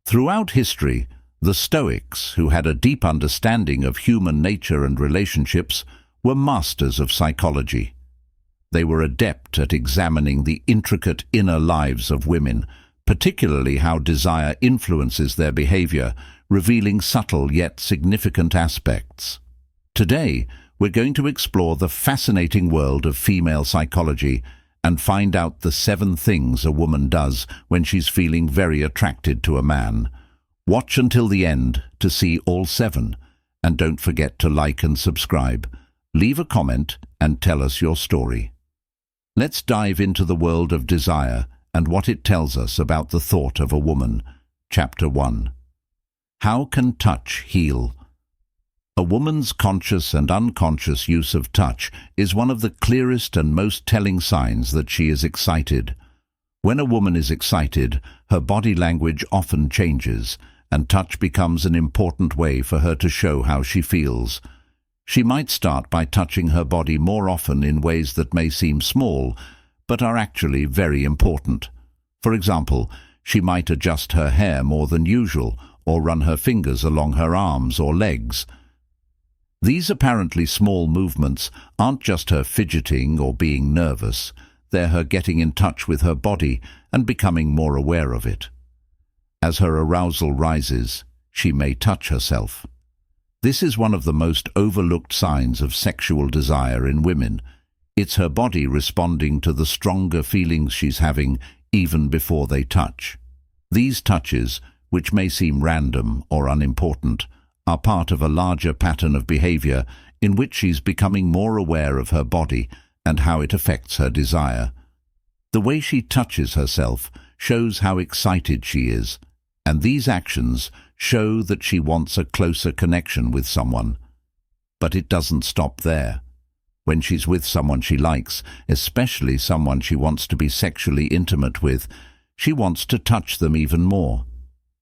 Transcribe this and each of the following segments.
Throughout history, the Stoics, who had a deep understanding of human nature and relationships, were masters of psychology. They were adept at examining the intricate inner lives of women, particularly how desire influences their behavior, revealing subtle yet significant aspects. Today, we're going to explore the fascinating world of female psychology and find out the 7 things a woman does when she's feeling very attracted to a man. Watch until the end to see all 7, and don't forget to like and subscribe. Leave a comment and tell us your story. Let's dive into the world of desire and what it tells us about the thought of a woman. Chapter 1. How can touch heal? A woman's conscious and unconscious use of touch is one of the clearest and most telling signs that she is excited. When a woman is excited, her body language often changes, and touch becomes an important way for her to show how she feels. She might start by touching her body more often in ways that may seem small, but are actually very important. For example, she might adjust her hair more than usual, or run her fingers along her arms or legs. These apparently small movements aren't just her fidgeting or being nervous, they're her getting in touch with her body and becoming more aware of it. As her arousal rises, she may touch herself. This is one of the most overlooked signs of sexual desire in women. It's her body responding to the stronger feelings she's having even before they touch. These touches, which may seem random or unimportant, are part of a larger pattern of behavior in which she's becoming more aware of her body and how it affects her desire. The way she touches herself shows how excited she is, and these actions show that she wants a closer connection with someone. But it doesn't stop there. When she's with someone she likes, especially someone she wants to be sexually intimate with, she wants to touch them even more.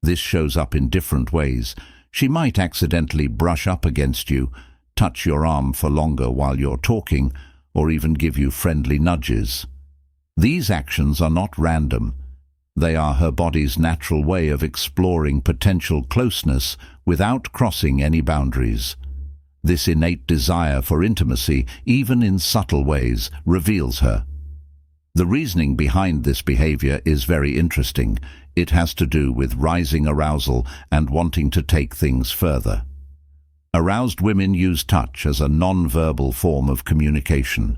This shows up in different ways. She might accidentally brush up against you, touch your arm for longer while you're talking, or even give you friendly nudges. These actions are not random. They are her body's natural way of exploring potential closeness without crossing any boundaries. This innate desire for intimacy, even in subtle ways, reveals her. The reasoning behind this behavior is very interesting. It has to do with rising arousal and wanting to take things further. Aroused women use touch as a non-verbal form of communication.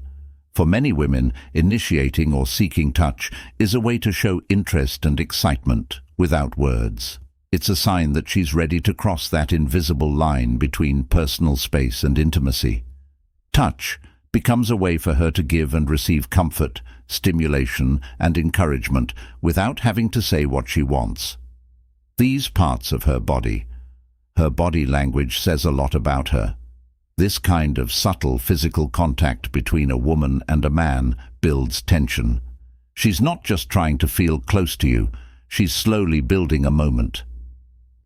For many women, initiating or seeking touch is a way to show interest and excitement without words. It's a sign that she's ready to cross that invisible line between personal space and intimacy. Touch becomes a way for her to give and receive comfort, stimulation, and encouragement without having to say what she wants. These parts of her body language says a lot about her. This kind of subtle physical contact between a woman and a man builds tension. She's not just trying to feel close to you, she's slowly building a moment.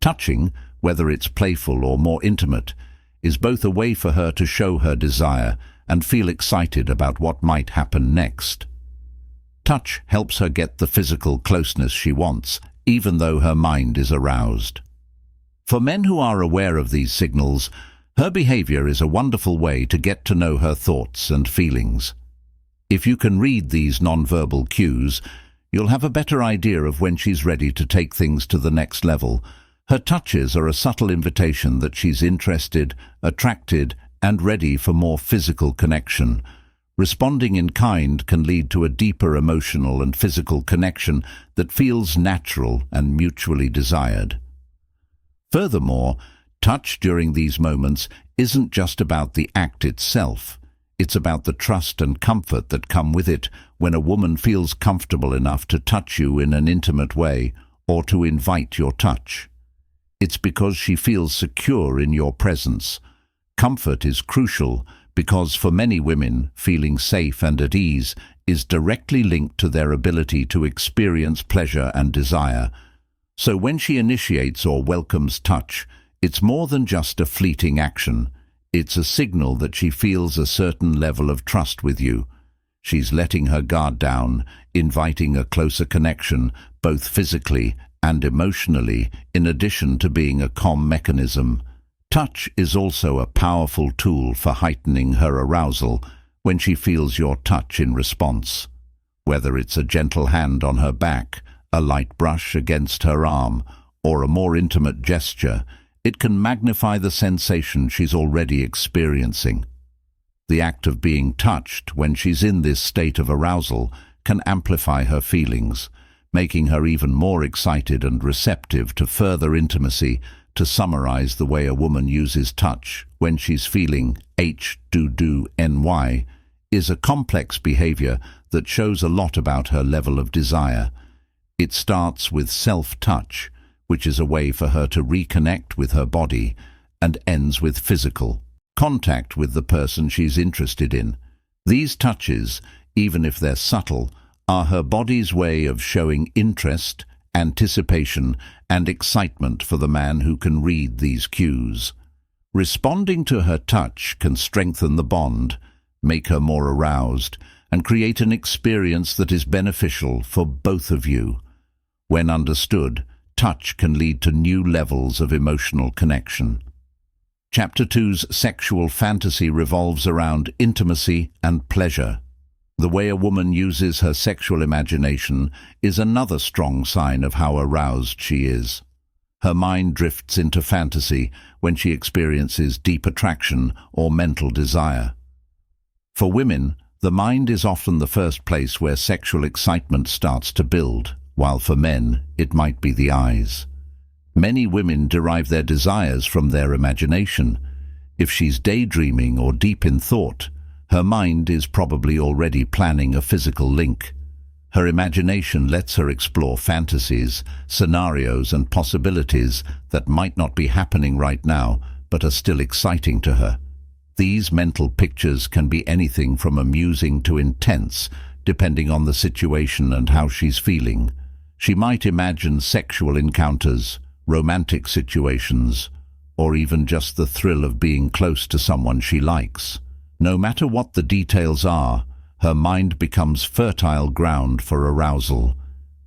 Touching, whether it's playful or more intimate, is both a way for her to show her desire and feel excited about what might happen next. Touch helps her get the physical closeness she wants, even though her mind is aroused. For men who are aware of these signals, her behavior is a wonderful way to get to know her thoughts and feelings. If you can read these nonverbal cues, you'll have a better idea of when she's ready to take things to the next level. Her touches are a subtle invitation that she's interested, attracted, and ready for more physical connection. Responding in kind can lead to a deeper emotional and physical connection that feels natural and mutually desired. Furthermore, touch during these moments isn't just about the act itself. It's about the trust and comfort that come with it when a woman feels comfortable enough to touch you in an intimate way or to invite your touch. It's because she feels secure in your presence. Comfort is crucial because for many women, feeling safe and at ease is directly linked to their ability to experience pleasure and desire. So when she initiates or welcomes touch, it's more than just a fleeting action. It's a signal that she feels a certain level of trust with you. She's letting her guard down, inviting a closer connection, both physically and emotionally, in addition to being a comm mechanism. Touch is also a powerful tool for heightening her arousal when she feels your touch in response. Whether it's a gentle hand on her back, a light brush against her arm, or a more intimate gesture, it can magnify the sensation she's already experiencing. The act of being touched when she's in this state of arousal can amplify her feelings, making her even more excited and receptive to further intimacy. To summarize the way a woman uses touch when she's feeling H.O.R.N.Y is a complex behavior that shows a lot about her level of desire. It starts with self-touch, which is a way for her to reconnect with her body, and ends with physical contact with the person she's interested in. These touches, even if they're subtle, are her body's way of showing interest, anticipation, and excitement for the man who can read these cues. Responding to her touch can strengthen the bond, make her more aroused, and create an experience that is beneficial for both of you. When understood, touch can lead to new levels of emotional connection. Chapter 2's sexual fantasy revolves around intimacy and pleasure. The way a woman uses her sexual imagination is another strong sign of how aroused she is. Her mind drifts into fantasy when she experiences deep attraction or mental desire. For women, the mind is often the first place where sexual excitement starts to build, while for men, it might be the eyes. Many women derive their desires from their imagination. If she's daydreaming or deep in thought, her mind is probably already planning a physical link. Her imagination lets her explore fantasies, scenarios, and possibilities that might not be happening right now, but are still exciting to her. These mental pictures can be anything from amusing to intense, depending on the situation and how she's feeling. She might imagine sexual encounters, romantic situations, or even just the thrill of being close to someone she likes. No matter what the details are, her mind becomes fertile ground for arousal.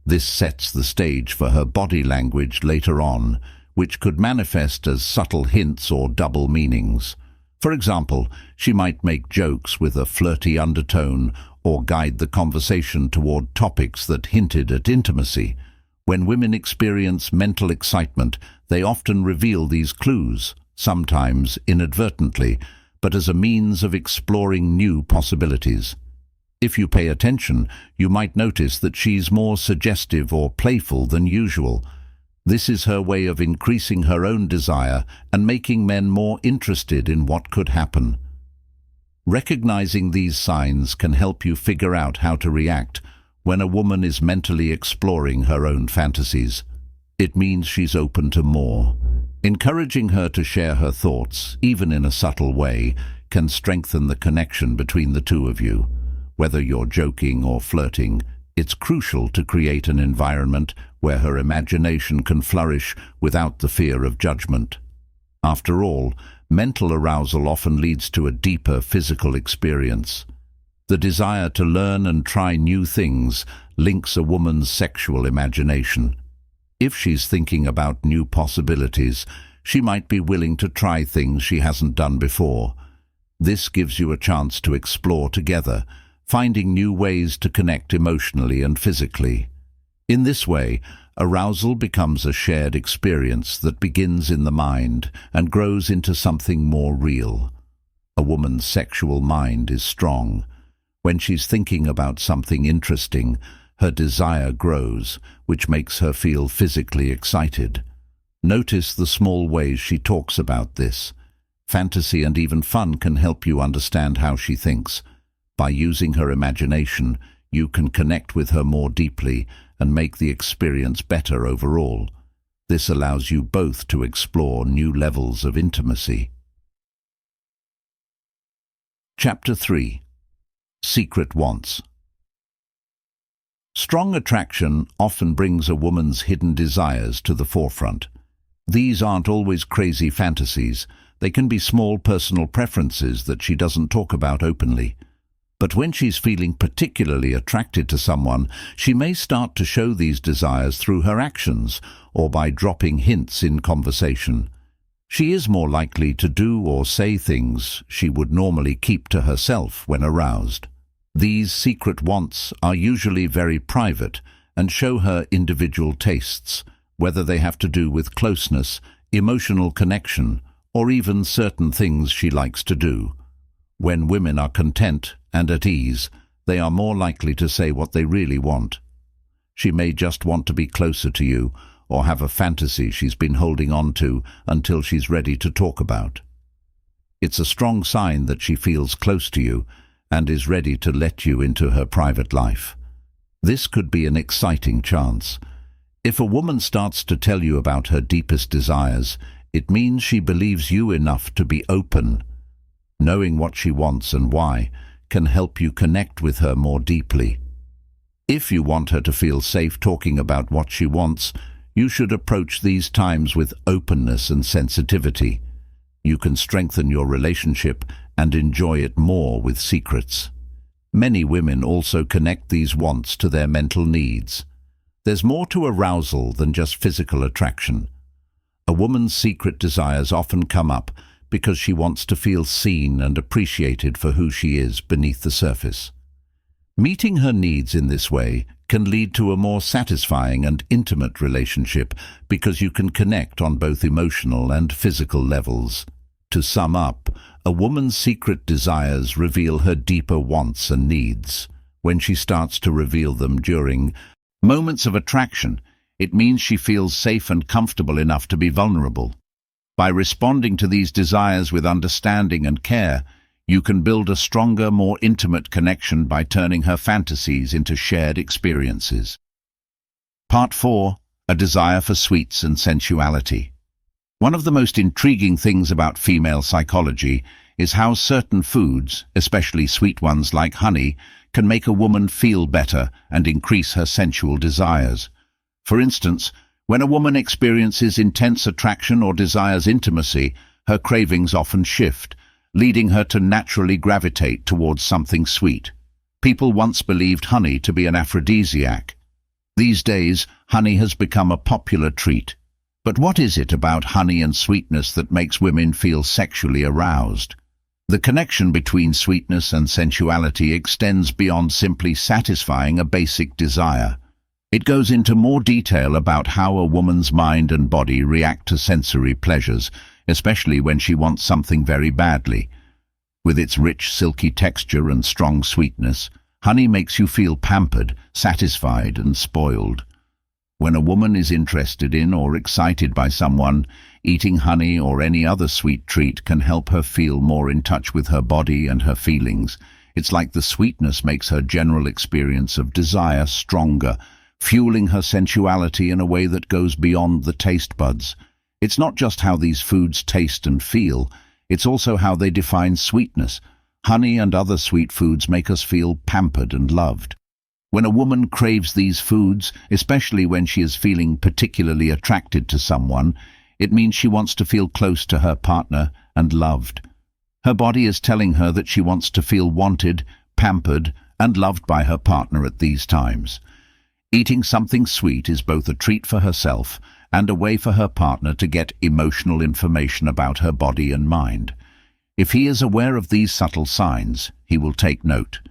This sets the stage for her body language later on, which could manifest as subtle hints or double meanings. For example, she might make jokes with a flirty undertone or guide the conversation toward topics that hinted at intimacy. When women experience mental excitement, they often reveal these clues, sometimes inadvertently, but as a means of exploring new possibilities. If you pay attention, you might notice that she's more suggestive or playful than usual. This is her way of increasing her own desire and making men more interested in what could happen. Recognizing these signs can help you figure out how to react when a woman is mentally exploring her own fantasies. It means she's open to more. Encouraging her to share her thoughts, even in a subtle way, can strengthen the connection between the two of you. Whether you're joking or flirting, it's crucial to create an environment where her imagination can flourish without the fear of judgment. After all, mental arousal often leads to a deeper physical experience. The desire to learn and try new things links a woman's sexual imagination. If she's thinking about new possibilities, she might be willing to try things she hasn't done before. This gives you a chance to explore together, finding new ways to connect emotionally and physically. In this way, arousal becomes a shared experience that begins in the mind and grows into something more real. A woman's sexual mind is strong. When she's thinking about something interesting, her desire grows, which makes her feel physically excited. Notice the small ways she talks about this. Fantasy and even fun can help you understand how she thinks. By using her imagination, you can connect with her more deeply and make the experience better overall. This allows you both to explore new levels of intimacy. Chapter 3. Secret Wants. Strong attraction often brings a woman's hidden desires to the forefront. These aren't always crazy fantasies. They can be small personal preferences that she doesn't talk about openly. But when she's feeling particularly attracted to someone, she may start to show these desires through her actions or by dropping hints in conversation. She is more likely to do or say things she would normally keep to herself when aroused. These secret wants are usually very private and show her individual tastes, whether they have to do with closeness, emotional connection, or even certain things she likes to do. When women are content and at ease, they are more likely to say what they really want. She may just want to be closer to you, or have a fantasy she's been holding on to until she's ready to talk about. It's a strong sign that she feels close to you and is ready to let you into her private life. This could be an exciting chance. If a woman starts to tell you about her deepest desires, it means she believes you enough to be open. Knowing what she wants and why can help you connect with her more deeply. If you want her to feel safe talking about what she wants, you should approach these times with openness and sensitivity. You can strengthen your relationship and enjoy it more with secrets. Many women also connect these wants to their mental needs. There's more to arousal than just physical attraction. A woman's secret desires often come up because she wants to feel seen and appreciated for who she is beneath the surface. Meeting her needs in this way can lead to a more satisfying and intimate relationship because you can connect on both emotional and physical levels. To sum up, a woman's secret desires reveal her deeper wants and needs. When she starts to reveal them during moments of attraction, it means she feels safe and comfortable enough to be vulnerable. By responding to these desires with understanding and care, you can build a stronger, more intimate connection by turning her fantasies into shared experiences. Part 4. A desire for sweets and sensuality. One of the most intriguing things about female psychology is how certain foods, especially sweet ones like honey, can make a woman feel better and increase her sensual desires. For instance, when a woman experiences intense attraction or desires intimacy, her cravings often shift, leading her to naturally gravitate towards something sweet. People once believed honey to be an aphrodisiac. These days, honey has become a popular treat. But what is it about honey and sweetness that makes women feel sexually aroused? The connection between sweetness and sensuality extends beyond simply satisfying a basic desire. It goes into more detail about how a woman's mind and body react to sensory pleasures, especially when she wants something very badly. With its rich, silky texture and strong sweetness, honey makes you feel pampered, satisfied, and spoiled. When a woman is interested in or excited by someone, eating honey or any other sweet treat can help her feel more in touch with her body and her feelings. It's like the sweetness makes her general experience of desire stronger, fueling her sensuality in a way that goes beyond the taste buds. It's not just how these foods taste and feel, it's also how they define sweetness. Honey and other sweet foods make us feel pampered and loved. When a woman craves these foods, especially when she is feeling particularly attracted to someone, it means she wants to feel close to her partner and loved. Her body is telling her that she wants to feel wanted, pampered, and loved by her partner at these times. Eating something sweet is both a treat for herself and a way for her partner to get emotional information about her body and mind. If he is aware of these subtle signs, he will take note.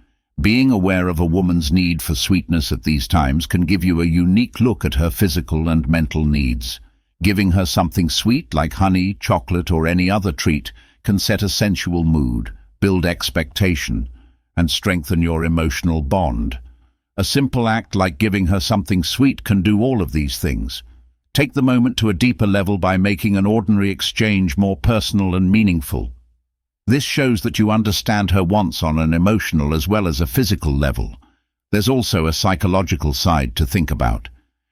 Being aware of a woman's need for sweetness at these times can give you a unique look at her physical and mental needs. Giving her something sweet like honey, chocolate, or any other treat can set a sensual mood, build expectation, and strengthen your emotional bond. A simple act like giving her something sweet can do all of these things. Take the moment to a deeper level by making an ordinary exchange more personal and meaningful. This shows that you understand her wants on an emotional as well as a physical level. There's also a psychological side to think about.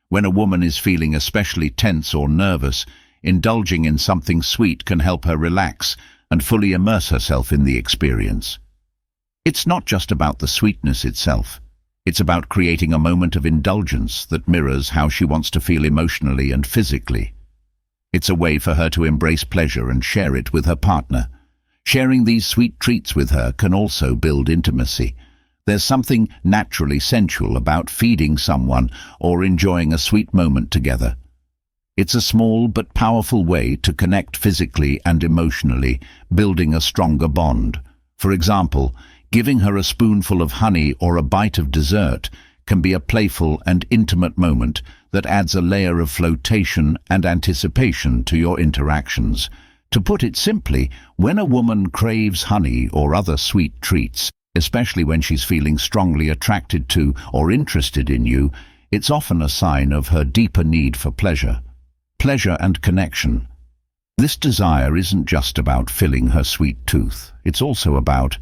When a woman is feeling especially tense or nervous, indulging in something sweet can help her relax and fully immerse herself in the experience. It's not just about the sweetness itself. It's about creating a moment of indulgence that mirrors how she wants to feel emotionally and physically. It's a way for her to embrace pleasure and share it with her partner. Sharing these sweet treats with her can also build intimacy. There's something naturally sensual about feeding someone or enjoying a sweet moment together. It's a small but powerful way to connect physically and emotionally, building a stronger bond. For example, giving her a spoonful of honey or a bite of dessert can be a playful and intimate moment that adds a layer of flotation and anticipation to your interactions. To put it simply, when a woman craves honey or other sweet treats, especially when she's feeling strongly attracted to or interested in you, it's often a sign of her deeper need for pleasure and connection. This desire isn't just about filling her sweet tooth. It's also about,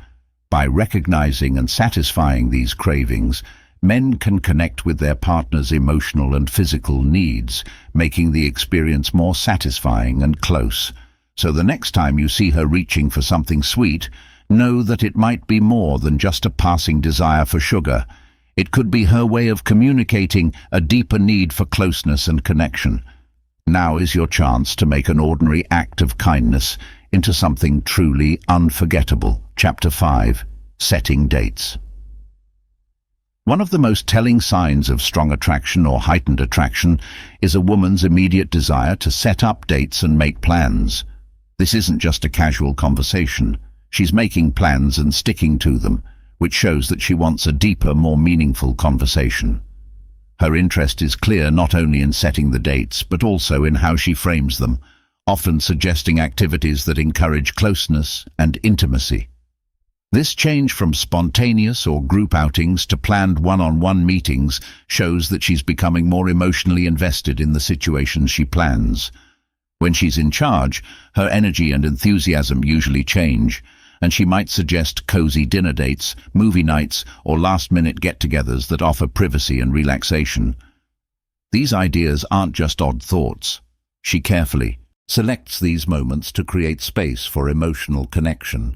by recognizing and satisfying these cravings, men can connect with their partner's emotional and physical needs, making the experience more satisfying and close. So the next time you see her reaching for something sweet, know that it might be more than just a passing desire for sugar. It could be her way of communicating a deeper need for closeness and connection. Now is your chance to make an ordinary act of kindness into something truly unforgettable. Chapter 5. Setting dates. One of the most telling signs of strong attraction or heightened attraction is a woman's immediate desire to set up dates and make plans. This isn't just a casual conversation. She's making plans and sticking to them, which shows that she wants a deeper, more meaningful conversation. Her interest is clear not only in setting the dates, but also in how she frames them, often suggesting activities that encourage closeness and intimacy. This change from spontaneous or group outings to planned one-on-one meetings shows that she's becoming more emotionally invested in the situations she plans. When she's in charge, her energy and enthusiasm usually change, and she might suggest cozy dinner dates, movie nights, or last-minute get-togethers that offer privacy and relaxation. These ideas aren't just odd thoughts. She carefully selects these moments to create space for emotional connection.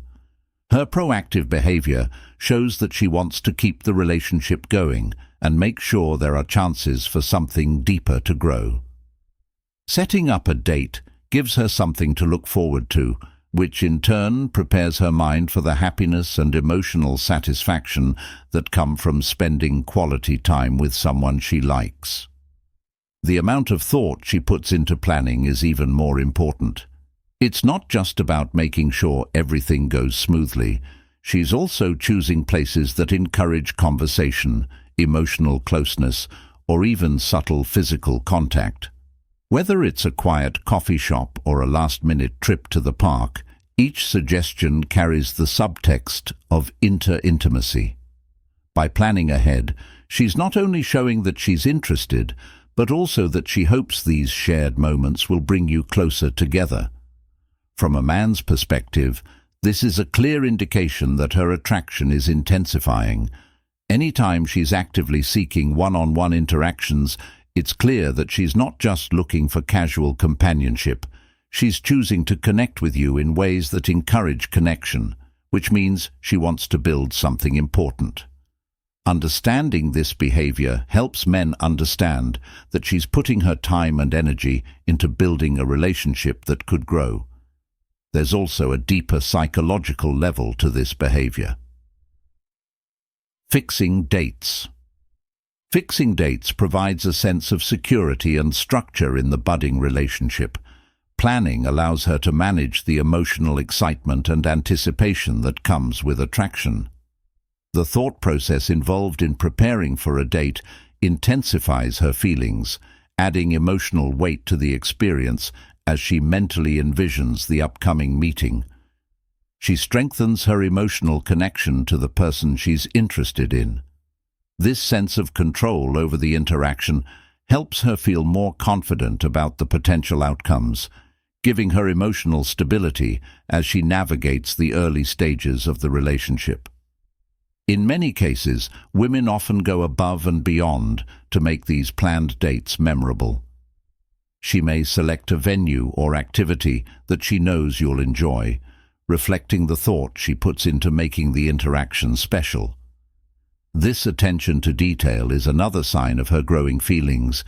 Her proactive behavior shows that she wants to keep the relationship going and make sure there are chances for something deeper to grow. Setting up a date gives her something to look forward to, which in turn prepares her mind for the happiness and emotional satisfaction that come from spending quality time with someone she likes. The amount of thought she puts into planning is even more important. It's not just about making sure everything goes smoothly. She's also choosing places that encourage conversation, emotional closeness, or even subtle physical contact. Whether it's a quiet coffee shop or a last-minute trip to the park, each suggestion carries the subtext of intimacy. By planning ahead, she's not only showing that she's interested, but also that she hopes these shared moments will bring you closer together. From a man's perspective, this is a clear indication that her attraction is intensifying. Anytime she's actively seeking one-on-one interactions, it's clear that she's not just looking for casual companionship. She's choosing to connect with you in ways that encourage connection, which means she wants to build something important. Understanding this behavior helps men understand that she's putting her time and energy into building a relationship that could grow. There's also a deeper psychological level to this behavior. Fixing dates. Fixing dates provides a sense of security and structure in the budding relationship. Planning allows her to manage the emotional excitement and anticipation that comes with attraction. The thought process involved in preparing for a date intensifies her feelings, adding emotional weight to the experience as she mentally envisions the upcoming meeting. She strengthens her emotional connection to the person she's interested in. This sense of control over the interaction helps her feel more confident about the potential outcomes, giving her emotional stability as she navigates the early stages of the relationship. In many cases, women often go above and beyond to make these planned dates memorable. She may select a venue or activity that she knows you'll enjoy, reflecting the thought she puts into making the interaction special. This attention to detail is another sign of her growing feelings,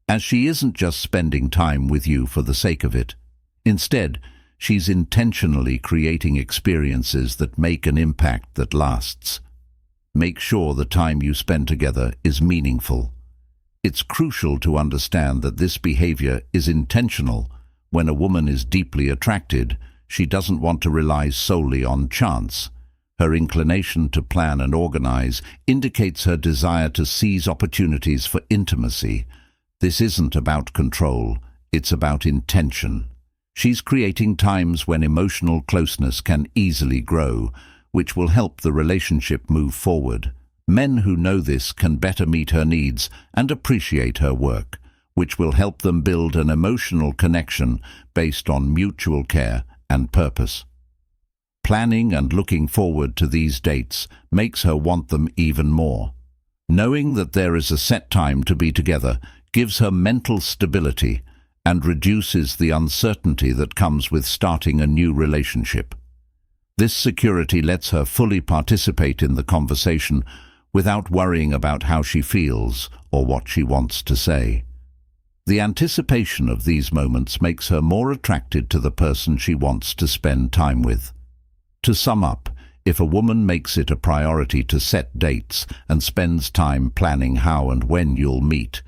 as she isn't just spending time with you for the sake of it. Instead, she's intentionally creating experiences that make an impact that lasts. Make sure the time you spend together is meaningful. It's crucial to understand that this behavior is intentional. When a woman is deeply attracted, she doesn't want to rely solely on chance. Her inclination to plan and organize indicates her desire to seize opportunities for intimacy. This isn't about control, it's about intention. She's creating times when emotional closeness can easily grow, which will help the relationship move forward. Men who know this can better meet her needs and appreciate her work, which will help them build an emotional connection based on mutual care and purpose. Planning and looking forward to these dates makes her want them even more. Knowing that there is a set time to be together gives her mental stability and reduces the uncertainty that comes with starting a new relationship. This security lets her fully participate in the conversation without worrying about how she feels or what she wants to say. The anticipation of these moments makes her more attracted to the person she wants to spend time with. To sum up, if a woman makes it a priority to set dates and spends time planning how and when you'll meet,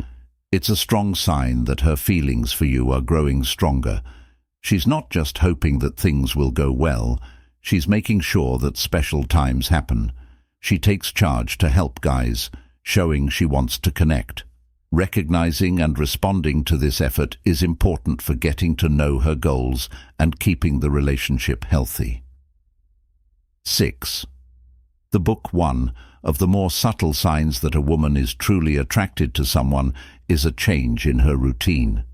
it's a strong sign that her feelings for you are growing stronger. She's not just hoping that things will go well, she's making sure that special times happen. She takes charge to help guys, showing she wants to connect. Recognizing and responding to this effort is important for getting to know her goals and keeping the relationship healthy. 6. The book 1 of the more subtle signs that a woman is truly attracted to someone is a change in her routine.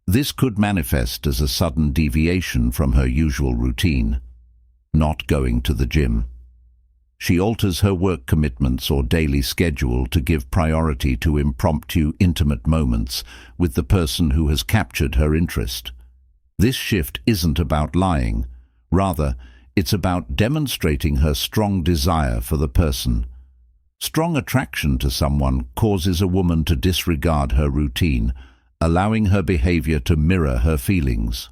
This could manifest as a sudden deviation from her usual routine. Not going to the gym. She alters her work commitments or daily schedule to give priority to impromptu, intimate moments with the person who has captured her interest. This shift isn't about lying. Rather, it's about demonstrating her strong desire for the person. Strong attraction to someone causes a woman to disregard her routine, allowing her behavior to mirror her feelings.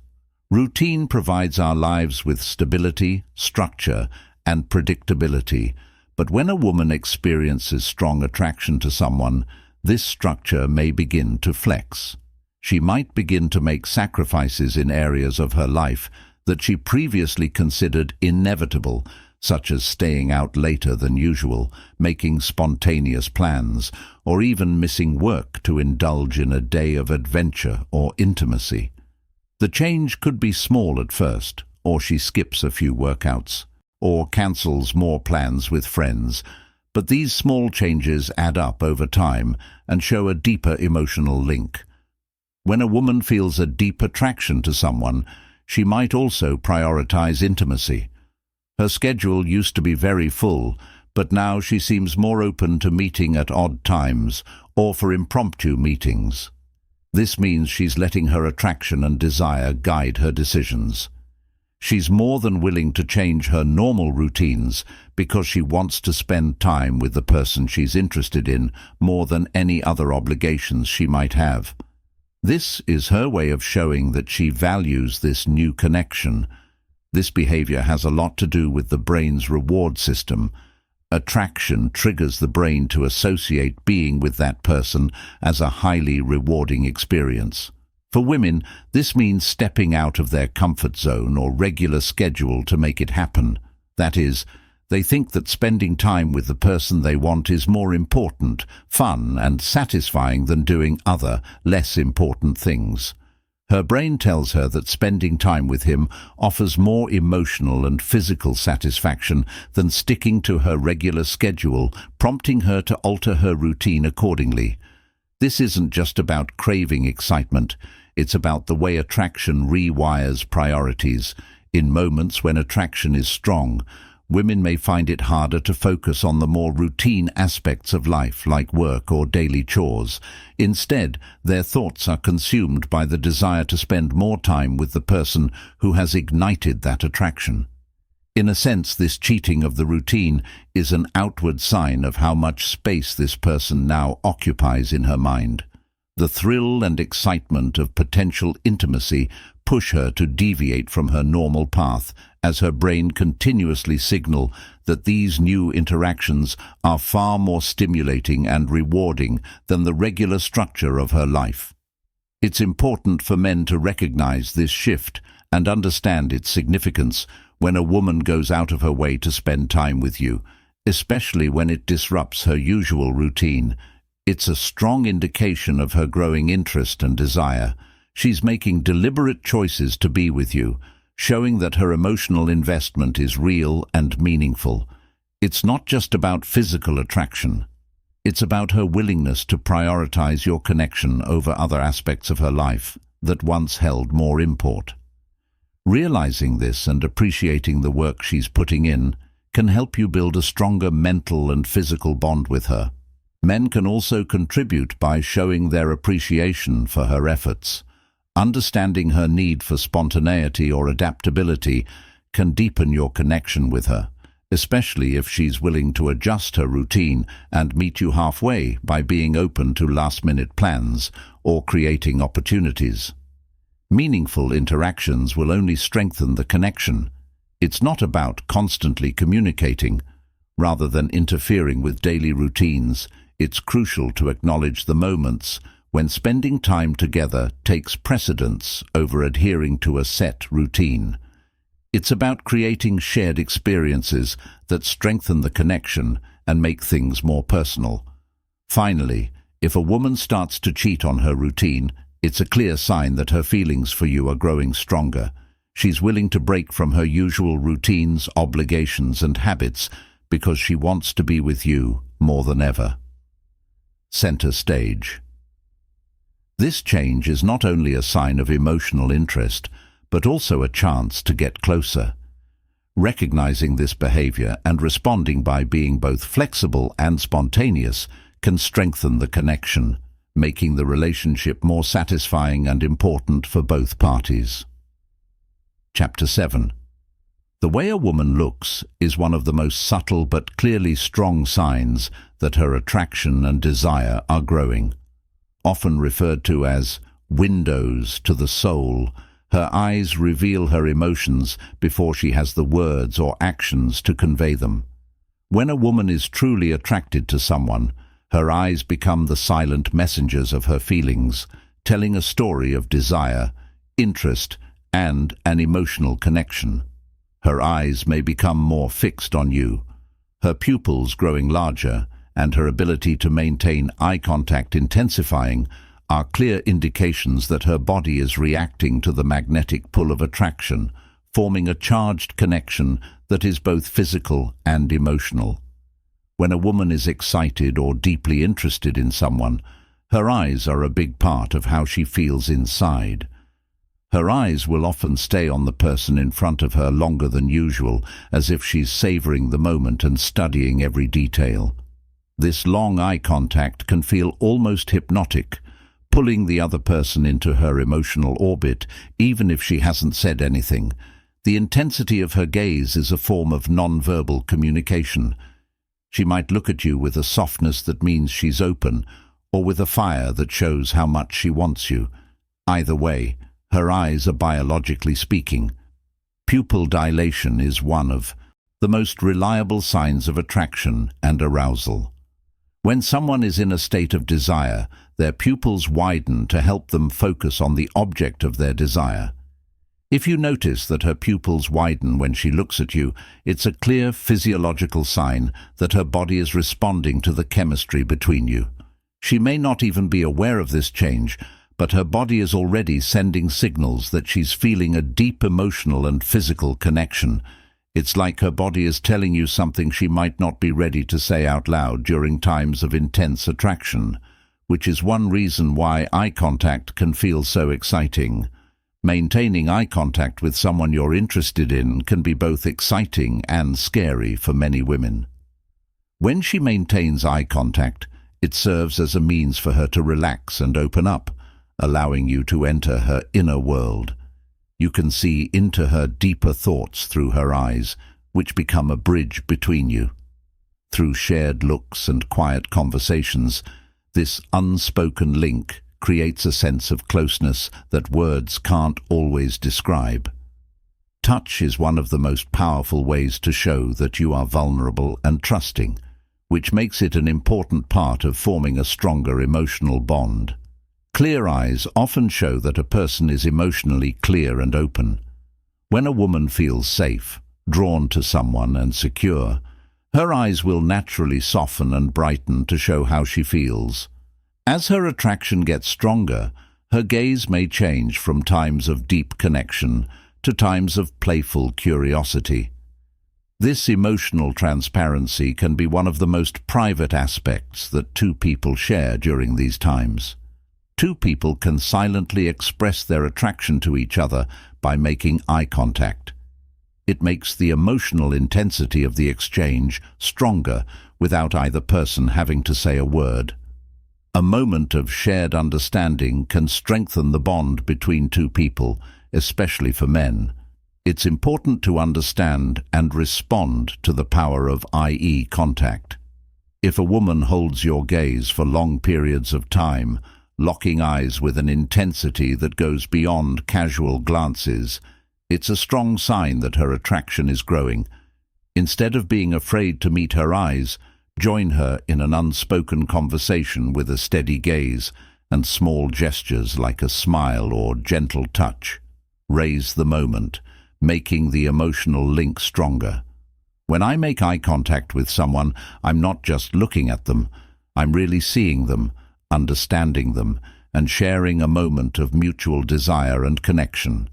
Routine provides our lives with stability, structure, and predictability, but when a woman experiences strong attraction to someone, this structure may begin to flex. She might begin to make sacrifices in areas of her life that she previously considered inevitable, such as staying out later than usual, making spontaneous plans, or even missing work to indulge in a day of adventure or intimacy. The change could be small at first, or she skips a few workouts, or cancels more plans with friends, but these small changes add up over time and show a deeper emotional link. When a woman feels a deep attraction to someone, she might also prioritize intimacy. Her schedule used to be very full, but now she seems more open to meeting at odd times or for impromptu meetings. This means she's letting her attraction and desire guide her decisions. She's more than willing to change her normal routines because she wants to spend time with the person she's interested in more than any other obligations she might have. This is her way of showing that she values this new connection. This behavior has a lot to do with the brain's reward system. Attraction triggers the brain to associate being with that person as a highly rewarding experience. For women, this means stepping out of their comfort zone or regular schedule to make it happen. That is, they think that spending time with the person they want is more important, fun, and satisfying than doing other, less important things. Her brain tells her that spending time with him offers more emotional and physical satisfaction than sticking to her regular schedule, prompting her to alter her routine accordingly. This isn't just about craving excitement. It's about the way attraction rewires priorities. In moments when attraction is strong, women may find it harder to focus on the more routine aspects of life, like work or daily chores. Instead, their thoughts are consumed by the desire to spend more time with the person who has ignited that attraction. In a sense, this cheating of the routine is an outward sign of how much space this person now occupies in her mind. The thrill and excitement of potential intimacy push her to deviate from her normal path, as her brain continuously signal that these new interactions are far more stimulating and rewarding than the regular structure of her life. It's important for men to recognize this shift and understand its significance when a woman goes out of her way to spend time with you, especially when it disrupts her usual routine. It's a strong indication of her growing interest and desire. She's making deliberate choices to be with you, showing that her emotional investment is real and meaningful. It's not just about physical attraction. It's about her willingness to prioritize your connection over other aspects of her life that once held more import. Realizing this and appreciating the work she's putting in can help you build a stronger mental and physical bond with her. Men can also contribute by showing their appreciation for her efforts. Understanding her need for spontaneity or adaptability can deepen your connection with her, especially if she's willing to adjust her routine and meet you halfway by being open to last-minute plans or creating opportunities. Meaningful interactions will only strengthen the connection. It's not about constantly communicating. Rather than interfering with daily routines, it's crucial to acknowledge the moments when spending time together takes precedence over adhering to a set routine. It's about creating shared experiences that strengthen the connection and make things more personal. Finally, if a woman starts to cheat on her routine, it's a clear sign that her feelings for you are growing stronger. She's willing to break from her usual routines, obligations, and habits because she wants to be with you more than ever. Center stage. This change is not only a sign of emotional interest, but also a chance to get closer. Recognizing this behavior and responding by being both flexible and spontaneous can strengthen the connection, making the relationship more satisfying and important for both parties. Chapter 7. The way a woman looks is one of the most subtle but clearly strong signs that her attraction and desire are growing. Often referred to as windows to the soul, her eyes reveal her emotions before she has the words or actions to convey them. When a woman is truly attracted to someone, her eyes become the silent messengers of her feelings, telling a story of desire, interest, and an emotional connection. Her eyes may become more fixed on you, her pupils growing larger, and her ability to maintain eye contact intensifying are clear indications that her body is reacting to the magnetic pull of attraction, forming a charged connection that is both physical and emotional. When a woman is excited or deeply interested in someone, her eyes are a big part of how she feels inside. Her eyes will often stay on the person in front of her longer than usual, as if she's savoring the moment and studying every detail. This long eye contact can feel almost hypnotic, pulling the other person into her emotional orbit, even if she hasn't said anything. The intensity of her gaze is a form of non-verbal communication. She might look at you with a softness that means she's open, or with a fire that shows how much she wants you. Either way, her eyes are biologically speaking. Pupil dilation is one of the most reliable signs of attraction and arousal. When someone is in a state of desire, their pupils widen to help them focus on the object of their desire. If you notice that her pupils widen when she looks at you, it's a clear physiological sign that her body is responding to the chemistry between you. She may not even be aware of this change, but her body is already sending signals that she's feeling a deep emotional and physical connection. It's like her body is telling you something she might not be ready to say out loud during times of intense attraction, which is one reason why eye contact can feel so exciting. Maintaining eye contact with someone you're interested in can be both exciting and scary for many women. When she maintains eye contact, it serves as a means for her to relax and open up, allowing you to enter her inner world. You can see into her deeper thoughts through her eyes, which become a bridge between you. Through shared looks and quiet conversations, this unspoken link creates a sense of closeness that words can't always describe. Touch is one of the most powerful ways to show that you are vulnerable and trusting, which makes it an important part of forming a stronger emotional bond. Clear eyes often show that a person is emotionally clear and open. When a woman feels safe, drawn to someone and secure, her eyes will naturally soften and brighten to show how she feels. As her attraction gets stronger, her gaze may change from times of deep connection to times of playful curiosity. This emotional transparency can be one of the most private aspects that two people share during these times. Two people can silently express their attraction to each other by making eye contact. It makes the emotional intensity of the exchange stronger without either person having to say a word. A moment of shared understanding can strengthen the bond between two people, especially for men. It's important to understand and respond to the power of eye contact. If a woman holds your gaze for long periods of time, locking eyes with an intensity that goes beyond casual glances, it's a strong sign that her attraction is growing. Instead of being afraid to meet her eyes, join her in an unspoken conversation with a steady gaze and small gestures like a smile or gentle touch. Raise the moment, making the emotional link stronger. When I make eye contact with someone, I'm not just looking at them, I'm really seeing them, understanding them, and sharing a moment of mutual desire and connection.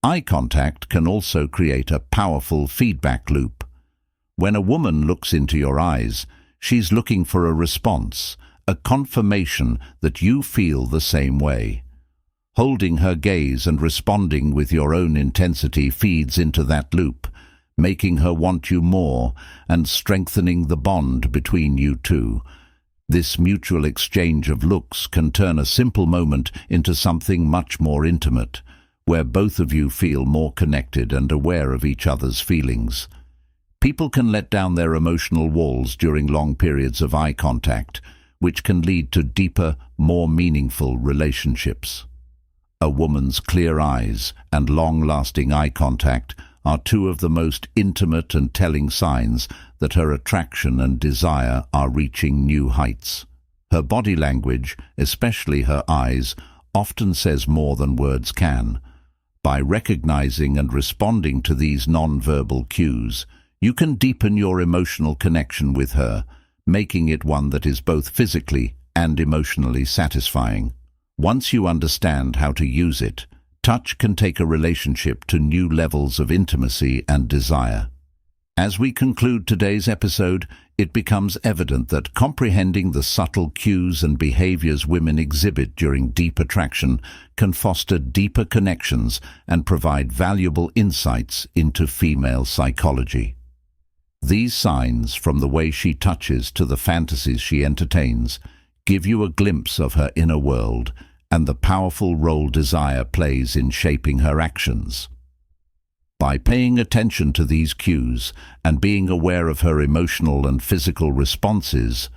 Eye contact can also create a powerful feedback loop. When a woman looks into your eyes, she's looking for a response, a confirmation that you feel the same way. Holding her gaze and responding with your own intensity feeds into that loop, making her want you more and strengthening the bond between you two. This mutual exchange of looks can turn a simple moment into something much more intimate, where both of you feel more connected and aware of each other's feelings. People can let down their emotional walls during long periods of eye contact, which can lead to deeper, more meaningful relationships. A woman's clear eyes and long-lasting eye contact are two of the most intimate and telling signs that her attraction and desire are reaching new heights. Her body language, especially her eyes, often says more than words can. By recognizing and responding to these non-verbal cues, you can deepen your emotional connection with her, making it one that is both physically and emotionally satisfying. Once you understand how to use it, touch can take a relationship to new levels of intimacy and desire. As we conclude today's episode, it becomes evident that comprehending the subtle cues and behaviors women exhibit during deep attraction can foster deeper connections and provide valuable insights into female psychology. These signs, from the way she touches to the fantasies she entertains, give you a glimpse of her inner world and the powerful role desire plays in shaping her actions. By paying attention to these cues and being aware of her emotional and physical responses,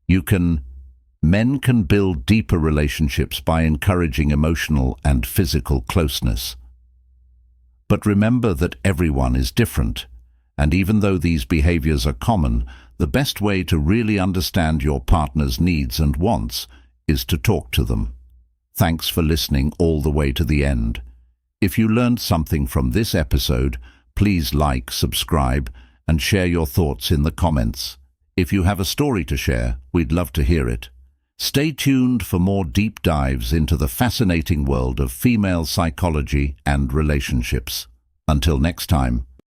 men can build deeper relationships by encouraging emotional and physical closeness. But remember that everyone is different, and even though these behaviors are common, the best way to really understand your partner's needs and wants is to talk to them. Thanks for listening all the way to the end. If you learned something from this episode, please like, subscribe, and share your thoughts in the comments. If you have a story to share, we'd love to hear it. Stay tuned for more deep dives into the fascinating world of female psychology and relationships. Until next time.